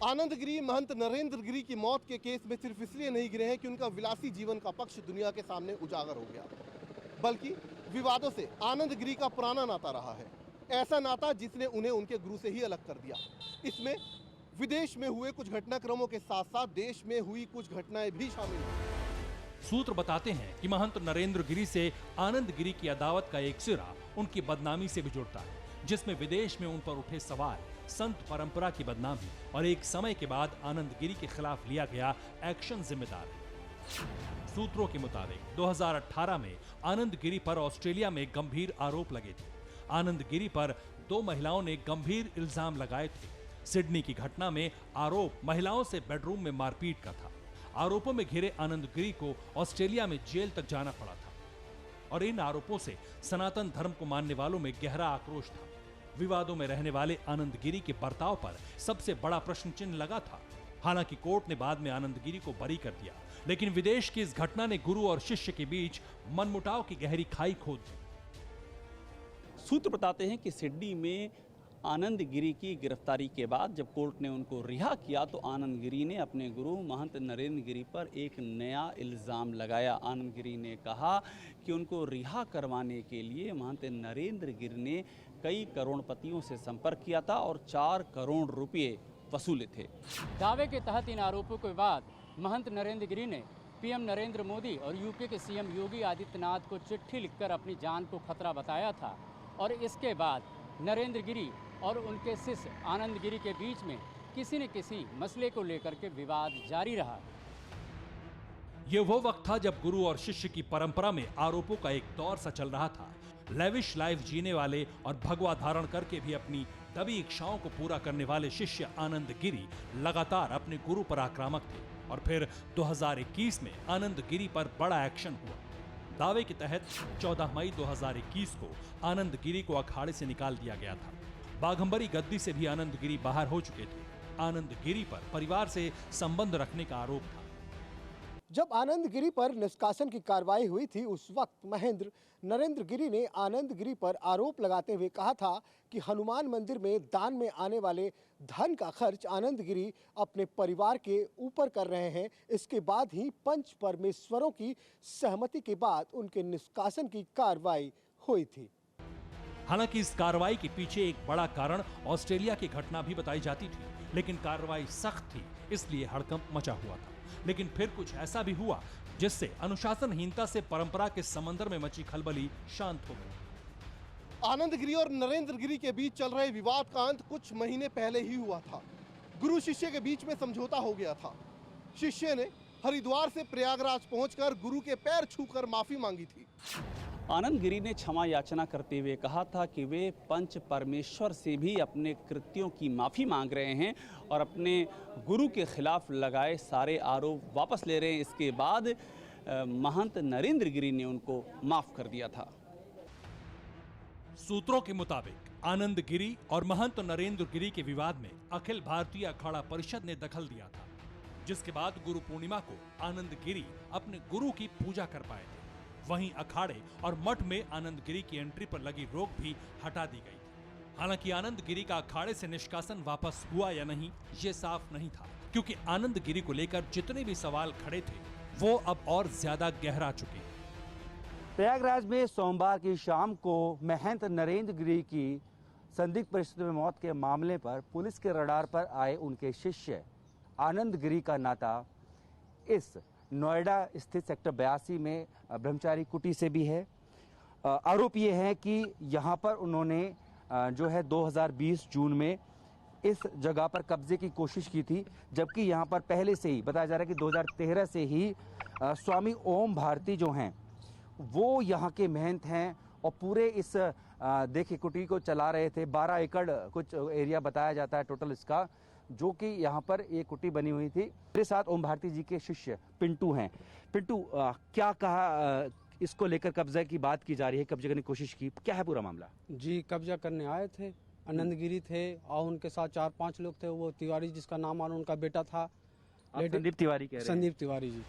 आनंद गिरी महंत नरेंद्र गिरी की मौत के केस में सिर्फ इसलिए नहीं गिरे हैं कि उनका विलासी जीवन का पक्ष दुनिया के सामने उजागर हो गया, बल्कि विवादों से आनंद गिरी का पुराना नाता रहा है। ऐसा नाता जिसने उन्हें उनके गुरु से ही अलग कर दिया। इसमें विदेश में हुए कुछ घटनाक्रमों के साथ साथ देश में हुई कुछ घटनाएं भी शामिल हैं। सूत्र बताते हैं कि महंत नरेंद्र गिरी से आनंद गिरी की अदावत का एक सिरा उनकी बदनामी से भी जुड़ता है, जिसमें विदेश में उन पर उठे सवाल, संत परंपरा की बदनामी और एक समय के बाद आनंद गिरी के खिलाफ लिया गया एक्शन जिम्मेदार है। सूत्रों के मुताबिक 2018 में आनंद गिरी पर ऑस्ट्रेलिया में गंभीर आरोप लगे थे। आनंद गिरी पर 2 महिलाओं ने गंभीर इल्जाम लगाए थे। सिडनी की घटना में आरोप महिलाओं से बेडरूम में मारपीट का था। आरोपों में घिरे आनंद गिरी को ऑस्ट्रेलिया में जेल तक जाना पड़ा था और इन आरोपों से सनातन धर्म को मानने वालों में गहरा आक्रोश था। विवादों में रहने वाले आनंद गिरी के बर्ताव पर सबसे बड़ा प्रश्न चिन्ह लगा था। हालांकि कोर्ट ने बाद में आनंद गिरी को बरी कर दिया, लेकिन विदेश की इस घटना ने गुरु और शिष्य के बीच मनमुटाव की गहरी खाई खोद दी। सूत्र बताते हैं कि सिडनी में आनंद गिरी की गिरफ्तारी के बाद जब कोर्ट ने उनको रिहा किया तो आनंद गिरी ने अपने गुरु महंत नरेंद्र गिरी पर एक नया इल्ज़ाम लगाया। आनंद गिरी ने कहा कि उनको रिहा करवाने के लिए महंत नरेंद्र गिरी ने कई करोड़पतियों से संपर्क किया था और 4 करोड़ रुपये वसूले थे। दावे के तहत इन आरोपों के बाद महंत नरेंद्र गिरी ने पीएम नरेंद्र मोदी और यूपी के सीएम योगी आदित्यनाथ को चिट्ठी लिखकर अपनी जान को खतरा बताया था और इसके बाद नरेंद्र गिरी और उनके शिष्य आनंद गिरी के बीच में किसी न किसी मसले को लेकर के विवाद जारी रहा। ये वो वक्त था जब गुरु और शिष्य की परंपरा में आरोपों का एक दौर सा चल रहा था। लेविश लाइफ जीने वाले और भगवा धारण करके भी अपनी दबी इच्छाओं को पूरा करने वाले शिष्य आनंद गिरी लगातार अपने गुरु पर आक्रामक थे और फिर 2021 में आनंद गिरी पर बड़ा एक्शन हुआ। दावे के तहत 14 मई 2021 को आनंद गिरी को अखाड़े से निकाल दिया गया था। बाघंबरी गद्दी से भी आनंद गिरी बाहर हो चुके थे। आनंद गिरी पर परिवार से संबंध रखने का आरोप था। जब आनंद गिरी पर निष्कासन की कार्रवाई हुई थी, उस वक्त महेंद्र नरेंद्र गिरी ने आनंद गिरी पर आरोप लगाते हुए कहा था कि हनुमान मंदिर में दान में आने वाले धन का खर्च आनंद गिरी अपने परिवार के ऊपर कर रहे हैं। इसके बाद ही पंच परमेश्वरों की सहमति के बाद उनके निष्कासन की कार्रवाई हुई थी। हालांकि इस कार्रवाई के पीछे एक बड़ा कारण ऑस्ट्रेलिया की घटना भी बताई जाती थी, लेकिन कार्रवाई सख्त थी, इसलिए हड़कंप मचा हुआ था। लेकिन फिर कुछ ऐसा भी हुआ जिससे अनुशासनहीनता से परंपरा के समंदर में मची खलबली शांत हो गई। आनंद गिरी और नरेंद्र गिरी के बीच चल रहे विवाद का अंत कुछ महीने पहले ही हुआ था। गुरु शिष्य के बीच में समझौता हो गया था। शिष्य ने हरिद्वार से प्रयागराज पहुंचकर गुरु के पैर छूकर माफी मांगी थी। आनंद गिरी ने क्षमा याचना करते हुए कहा था कि वे पंच परमेश्वर से भी अपने कृत्यों की माफ़ी मांग रहे हैं और अपने गुरु के खिलाफ लगाए सारे आरोप वापस ले रहे हैं। इसके बाद महंत नरेंद्र गिरी ने उनको माफ़ कर दिया था। सूत्रों के मुताबिक आनंद गिरी और महंत नरेंद्र गिरी के विवाद में अखिल भारतीय अखाड़ा परिषद ने दखल दिया था, जिसके बाद गुरु पूर्णिमा को आनंद गिरी अपने गुरु की पूजा कर पाए थे। वहीं अखाड़े और मठ में आनंद गिरी की एंट्री पर लगी रोक भी हटा दी गई थी। हालांकि आनंद गिरी का अखाड़े से निष्कासन वापस हुआ या नहीं, ये साफ नहीं था, क्योंकि आनंद गिरी को लेकर जितने भी सवाल खड़े थे वो अब और ज्यादा गहरा चुके हैं। प्रयागराज में सोमवार की शाम को महंत नरेंद्र गिरी की संदिग्ध परिस्थिति में मौत के मामले पर पुलिस के रडार पर आए उनके शिष्य आनंद गिरी का नाता इस नोएडा स्थित सेक्टर 82 में ब्रह्मचारी कुटी से भी है। आरोप ये है कि यहाँ पर उन्होंने जो है 2020 जून में इस जगह पर कब्जे की कोशिश की थी, जबकि यहाँ पर पहले से ही बताया जा रहा है कि 2013 से ही स्वामी ओम भारती जो हैं वो यहाँ के महंत हैं और पूरे इस देखिए कुटी को चला रहे थे। 12 एकड़ कुछ एरिया बताया जाता है टोटल इसका, जो कि यहाँ पर एक कुटी बनी हुई थी। मेरे साथ ओम भारती जी के शिष्य पिंटू हैं। पिंटू, क्या कहा इसको लेकर? कब्जा की बात की जा रही है, कब्जे करने की कोशिश की, क्या है पूरा मामला? जी, कब्जा करने आए थे, आनंद गिरी थे और उनके साथ 4-5 लोग थे। वो तिवारी जिसका नाम मालूम, उनका बेटा था संदीप तिवारी कह रहे हैं। संदीप तिवारी जी।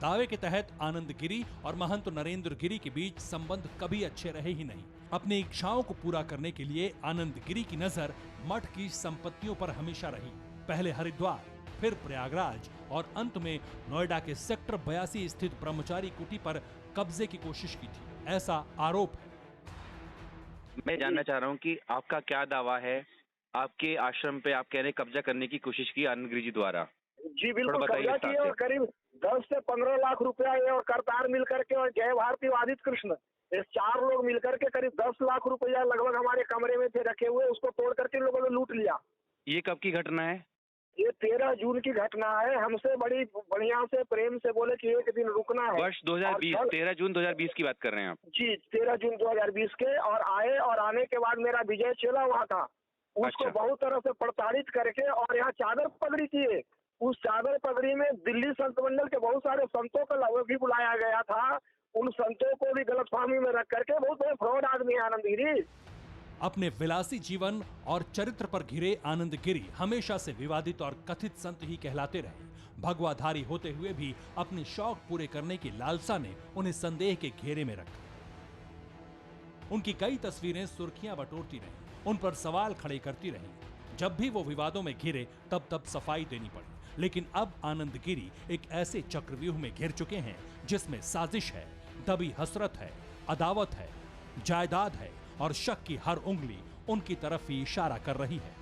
दावे के तहत आनंद गिरी और महंत नरेंद्र गिरी के बीच संबंध कभी अच्छे रहे ही नहीं। अपनी इच्छाओं को पूरा करने के लिए आनंद गिरी की नजर मठ की संपत्तियों पर हमेशा रही। पहले हरिद्वार, फिर प्रयागराज और अंत में नोएडा के सेक्टर 82 स्थित ब्रह्मचारी कुटी पर कब्जे की कोशिश की थी, ऐसा आरोप है। मैं जानना चाह रहा हूं कि आपका क्या दावा है, आपके आश्रम पे आप कह रहे कब्जा करने की कोशिश की आनंद गिरी जी द्वारा? जी बिल्कुल कब्जा किए और करीब 10 से 15 लाख रुपया ये और करतार मिल करके और जय भारती और आदित्य कृष्ण, ये 4 लोग मिलकर के करीब 10 लाख रुपया लगभग हमारे कमरे में थे रखे हुए, उसको तोड़ करके इन लोगों ने लूट लिया। ये कब की घटना है? ये 13 जून की घटना है। हमसे बड़ी बढ़िया से प्रेम से बोले कि एक दिन रुकना है। वर्ष 2020, 13 जून 2020 की बात कर रहे हैं आप? जी 13 जून 2020 के, और आए और आने के बाद मेरा विजय चेला वहाँ था, उसको अच्छा। बहुत तरह से प्रताड़ित करके और यहाँ चादर पगड़ी किए। उस चादर पगड़ी में दिल्ली संत मंडल के बहुत सारे संतों को भी बुलाया गया था, उन संतों को भी गलतफहमी में रख करके बहुत बड़े फ्रॉड आदमी है आनंद गिरी। अपने विलासी जीवन और चरित्र पर घिरे आनंद गिरी हमेशा से विवादित और कथित संत ही कहलाते रहे। भगवाधारी होते हुए भी अपने शौक पूरे करने की लालसा ने उन्हें संदेह के घेरे में रखा। उनकी कई तस्वीरें सुर्खियां बटोरती रहीं, उन पर सवाल खड़े करती रहीं। जब भी वो विवादों में घिरे तब सफाई देनी पड़ी। लेकिन अब आनंद गिरी एक ऐसे चक्रव्यूह में घिर चुके हैं जिसमें साजिश है, दबी हसरत है, अदावत है, जायदाद है और शक की हर उंगली उनकी तरफ ही इशारा कर रही है।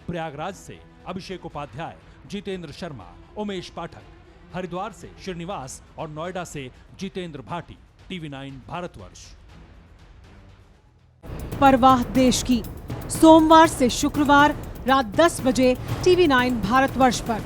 प्रयागराज से अभिषेक उपाध्याय, जितेंद्र शर्मा, उमेश पाठक, हरिद्वार से श्रीनिवास और नोएडा से जितेंद्र भाटी, TV9 भारतवर्ष। परवाह देश की, सोमवार से शुक्रवार रात 10 बजे TV9 भारतवर्ष पर।